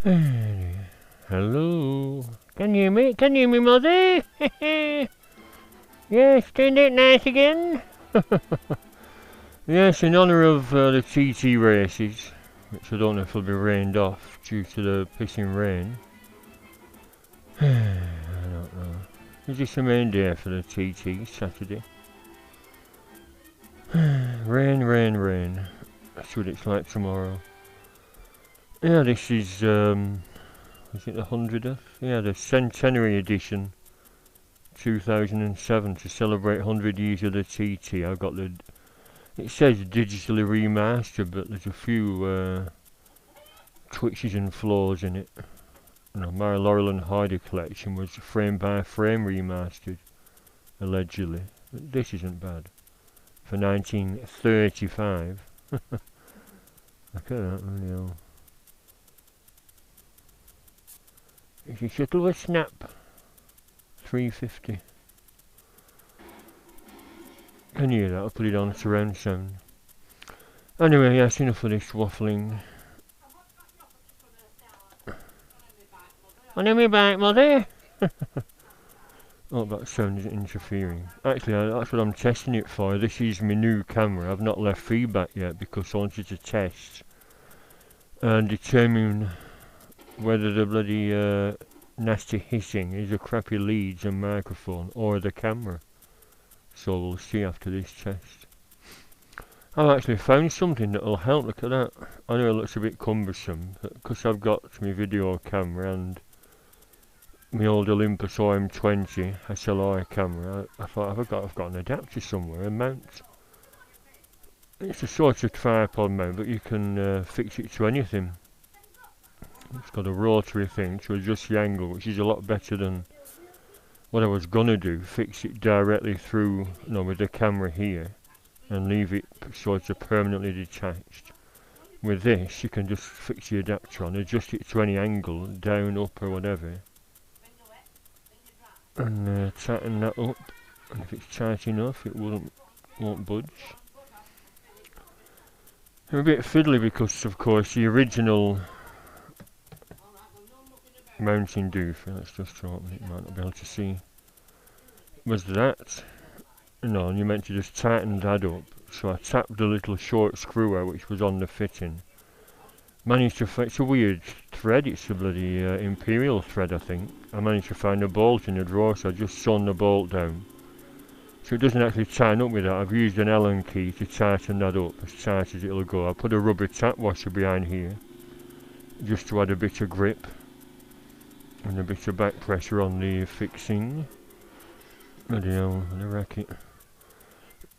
Hello. Can you hear me? Can you hear me, Mother? Yes, turned it nice again. Yes, in honour of the TT races, which I don't know if will be rained off due to the pissing rain. I don't know. Is this the main day for the TT, Saturday? Rain, rain, rain. That's what it's like tomorrow. Yeah, this is it the 100th? Yeah, the centenary edition. 2007 to celebrate 100 years of the TT. I've got the. It says digitally remastered, but there's a few twitches and flaws in it. My Laurel and Hardy collection was frame by frame remastered, allegedly. But this isn't bad. For 1935. Look at that video. It's a shuttle with snap. 350. Can you hear that? I'll put it on surround sound. Anyway, yes, enough of this waffling. On my back, Mother! Oh, that sound is interfering. Actually, that's what I'm testing it for. This is my new camera. I've not left feedback yet because I wanted to test and determine whether the bloody nasty hissing is a crappy leads and microphone or the camera. So we'll see after this test. I've actually found something that will help. Look at that. I know it looks a bit cumbersome, but because I've got my video camera and my old Olympus OM20 SLR camera, I thought I've got an adapter somewhere, a mount. It's a sort of tripod mount, but you can fix it to anything. It's got a rotary thing to adjust the angle, which is a lot better than what I was gonna do. Fix it directly through, with the camera here, and leave it sort of permanently detached. With this, you can just fix the adapter on, adjust it to any angle, down, up, or whatever. And tighten that up, and if it's tight enough it won't budge. I'm a bit fiddly because of course the original mounting doofer, let's just open it, might not be able to see, was that. No, and you meant to just tighten that up, so I tapped the little short screw out which was on the fitting. Managed to it's a weird thread, it's a bloody imperial thread I think. I managed to find a bolt in the drawer, so I just sewn the bolt down. So it doesn't actually tighten up with that. I've used an Allen key to tighten that up as tight as it'll go. I put a rubber tap washer behind here, just to add a bit of grip and a bit of back pressure on the fixing. Bloody hell, the racket.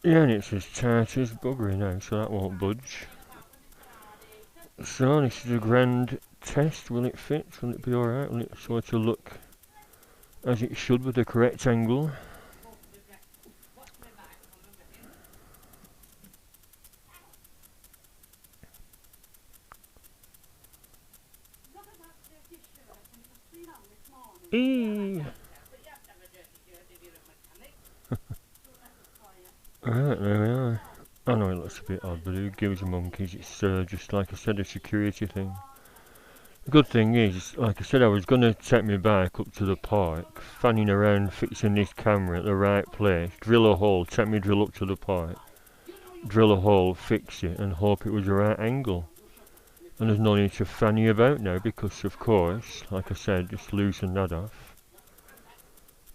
Yeah, and it's as tight as buggery now, so that won't budge. So this is a grand test. Will it fit? Will it be alright? Will it sort of look as it should with the correct angle? Right, there we are. I know it looks a bit odd, but who gives monkeys? It's just like I said, a security thing. The good thing is, like I said, I was going to take my bike up to the park, fanning around fixing this camera at the right place, drill a hole, take my drill up to the park, drill a hole, fix it, and hope it was the right angle. And there's no need to fanny about now because, of course, like I said, just loosen that off.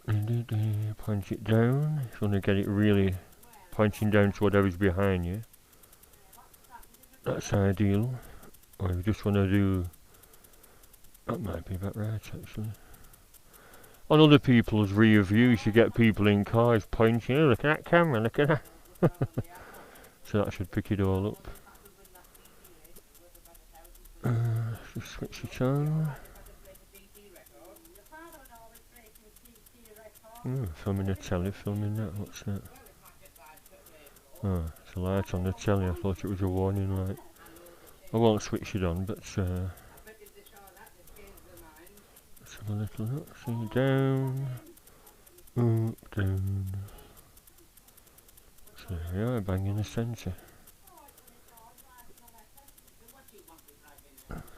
Point it down, if you want to get it really pointing down to whatever's behind you. That's ideal. Or if you just want to do... That might be about right, actually. On other people's rear views, you get people in cars pointing, oh, look at that camera, look at that. So that should pick it all up. Just switch it on. Filming the telly, filming that, what's that? Oh, it's a light on the telly, I thought it was a warning light. I won't switch it on, but let's have a little look, see, down, up, down. So there we are, bang in the centre.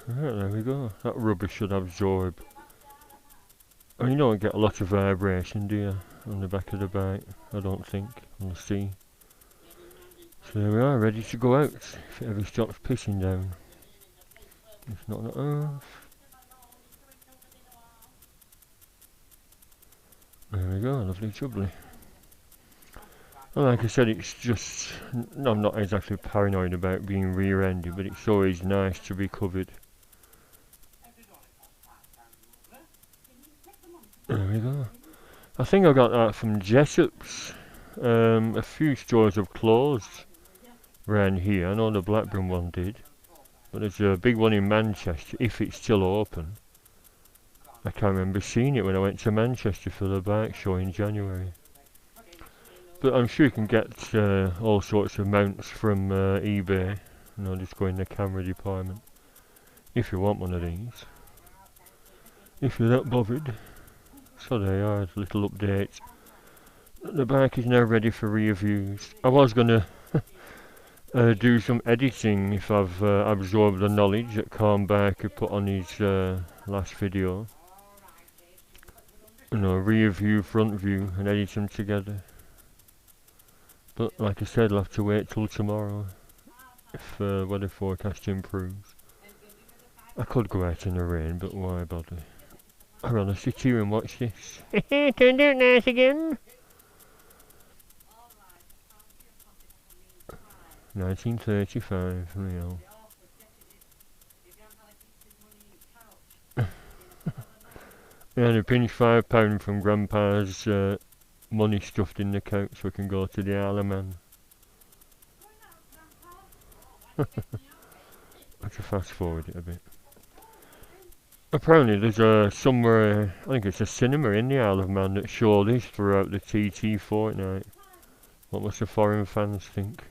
Right, there we go. That rubber should absorb. I mean, you don't get a lot of vibration, do you, on the back of the bike? I don't think, on the sea. So there we are, ready to go out, if it ever stops pissing down. It's not on Earth. There we go, lovely jubbly. Well, like I said, it's just, I'm not exactly paranoid about being rear-ended, but it's always nice to be covered. There we go. I think I got that from Jessop's. A few stores have closed around here. I know the Blackburn one did, but there's a big one in Manchester, if it's still open. I can't remember seeing it when I went to Manchester for the bike show in January. But I'm sure you can get all sorts of mounts from eBay. You know, just go in the camera department if you want one of these. If you're that bothered. So there you are, a little update. The bike is now ready for reviews. I was gonna do some editing if I've absorbed the knowledge that Calm Barker put on his last video. You know, rear view, front view, and edit them together. But like I said, I'll have to wait till tomorrow if weather forecast improves. I could go out in the rain, but why bother? I'd rather sit here and watch this. Turned out nice again. 1935, real. Yeah, and I pinched £5 from Grandpa's money stuffed in the couch so we can go to the Isle of Man. I have to fast forward it a bit. Apparently there's somewhere, I think it's a cinema in the Isle of Man that show this throughout the TT fortnight. What must the foreign fans think?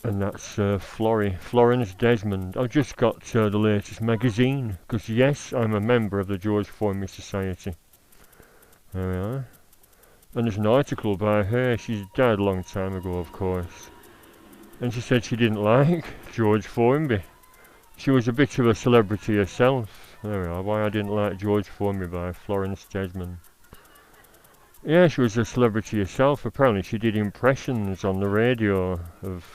And that's Florence Desmond. I've just got the latest magazine, because yes, I'm a member of the George Formby Society. There we are. And there's an article by her. She's died a long time ago, of course. And she said she didn't like George Formby. She was a bit of a celebrity herself. There we are. Why I didn't like George Formby by Florence Desmond. Yeah, she was a celebrity herself. Apparently she did impressions on the radio of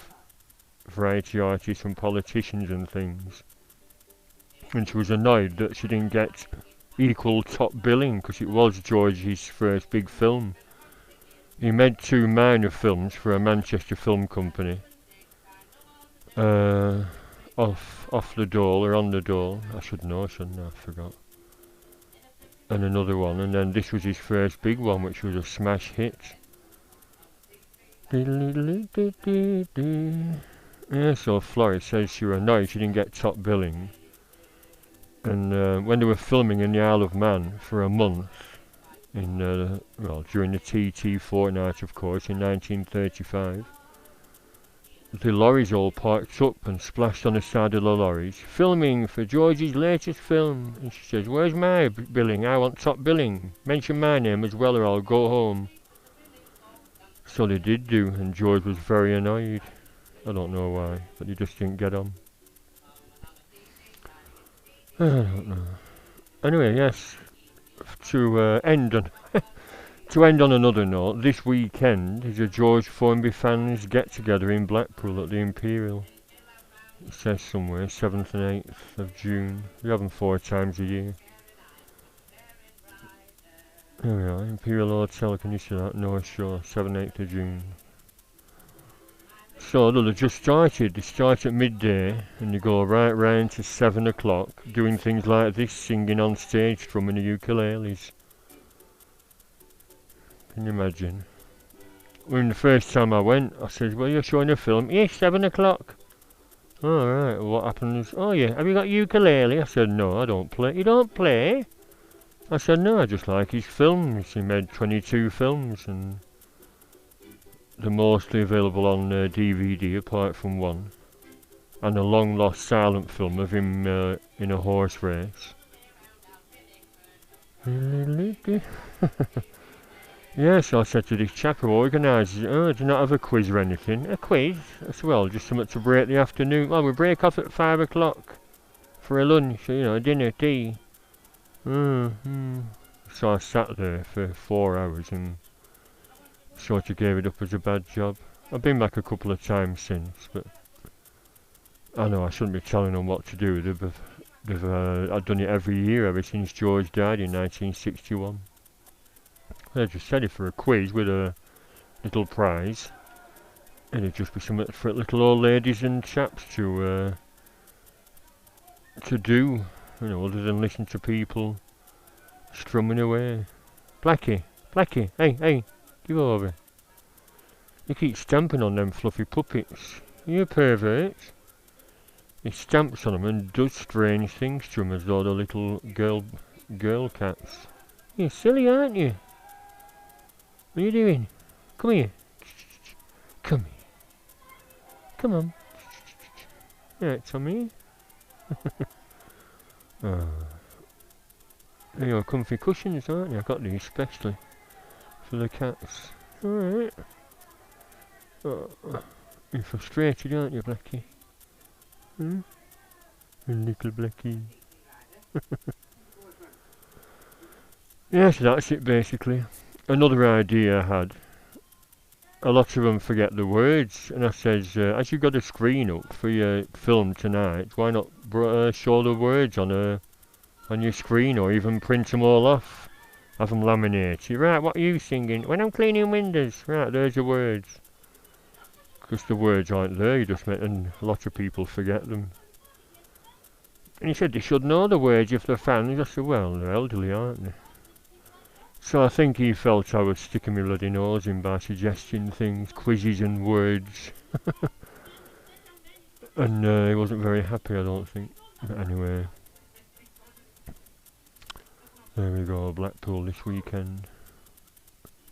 variety artists and politicians and things. And she was annoyed that she didn't get equal top billing, because it was George's first big film. He made 2 minor films for a Manchester film company. Off the Dole, or On the Dole. I should know, shouldn't I? I forgot. And another one, and then this was his first big one, which was a smash hit. Yeah, so Florence says she was annoyed she didn't get top billing. And when they were filming in the Isle of Man for a month, in during the TT fortnight, of course, in 1935, the lorries all parked up and splashed on the side of the lorries, filming for George's latest film. And she says, "Where's my billing? I want top billing. Mention my name as well, or I'll go home." So they did do, and George was very annoyed. I don't know why, but he just didn't get on. I don't know. Anyway, yes, to end on another note, this weekend is a George Formby fans get-together in Blackpool at the Imperial. It says somewhere, 7th and 8th of June. We have them 4 times a year. There we are, Imperial Hotel, can you see that? North Shore, 7th, 8th of June. So look, they just started. They start at midday and you go right round to 7 o'clock, doing things like this, singing on stage, strumming the ukuleles. Can you imagine? When the first time I went, I said, "Well, you're showing a film?" "Yes, 7 o'clock. "Oh, right, what happens?" "Oh, yeah, have you got ukulele?" I said, "No, I don't play." "You don't play?" I said, "No, I just like his films. He made 22 films and they're mostly available on DVD apart from one. And a long lost silent film of him in a horse race." Yeah, so I said to this chap who organises it, oh, do you not have a quiz or anything? A quiz? I said, well, just something to break the afternoon. Well, we break off at 5 o'clock for a lunch, you know, dinner, tea. So I sat there for 4 hours and sort of gave it up as a bad job. I've been back a couple of times since, but I know I shouldn't be telling them what to do. I've done it every year ever since George died in 1961. They just said it for a quiz with a little prize, and it'd just be something for little old ladies and chaps to do, you know, other than listen to people strumming away. Blackie, Blackie, hey, give over. You keep stamping on them fluffy puppets. You a pervert. He stamps on them and does strange things to them as though they're little girl cats. You're silly, aren't you? What are you doing? Come here. Come here. Come on. Yeah, Tommy. You're comfy cushions, aren't you? I got these especially for the cats. Alright. You're frustrated, aren't you, Blackie? Hmm? Little Blackie. Yeah, so that's it basically. Another idea I had. A lot of them forget the words, and I says, as you've got a screen up for your film tonight, why not show the words on your screen, or even print them all off? Have them laminated. Right, what are you singing? When I'm cleaning windows. Right, there's the words. Because the words aren't there, you just and a lot of people forget them. And he said they should know the words if they're fans. I said, well, they're elderly, aren't they? So I think he felt I was sticking my bloody nose in by suggesting things, quizzes and words. And he wasn't very happy, I don't think. But anyway. There we go, Blackpool this weekend.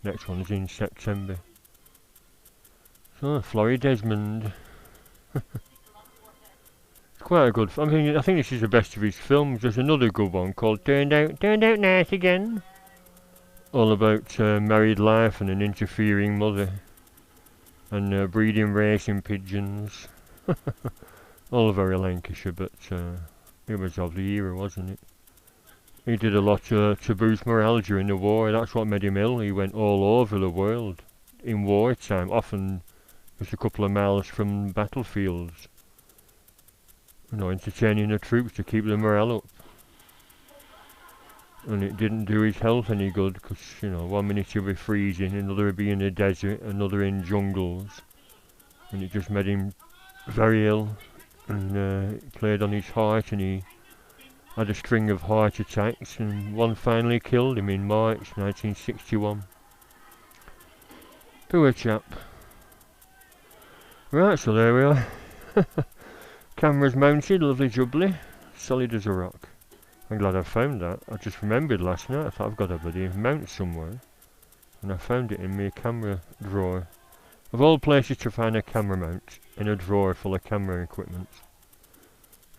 Next one's in September. So, Florrie Desmond. It's quite a good I think this is the best of his films. There's another good one called Turned Out Nice Again. All about married life and an interfering mother. And breeding racing pigeons. All very Lancashire, but it was of the era, wasn't it? He did a lot to boost morale during the war. That's what made him ill. He went all over the world in wartime, often just a couple of miles from battlefields. You know, entertaining the troops to keep the morale up. And it didn't do his health any good, because, you know, one minute he'll be freezing, another he'll be in the desert, another in jungles. And it just made him very ill. And it played on his heart, and he had a string of heart attacks, and one finally killed him in March 1961. Poor chap. Right, so there we are. Camera's mounted, lovely jubbly, solid as a rock. I'm glad I found that. I just remembered last night, I thought I've got a bloody mount somewhere. And I found it in my camera drawer. Of all places to find a camera mount, in a drawer full of camera equipment.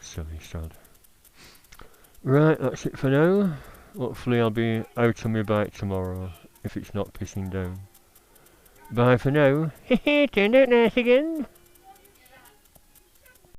Silly sod. Right, that's it for now. Hopefully I'll be out on my bike tomorrow, if it's not pissing down. Bye for now. Hehe, turned out nice again.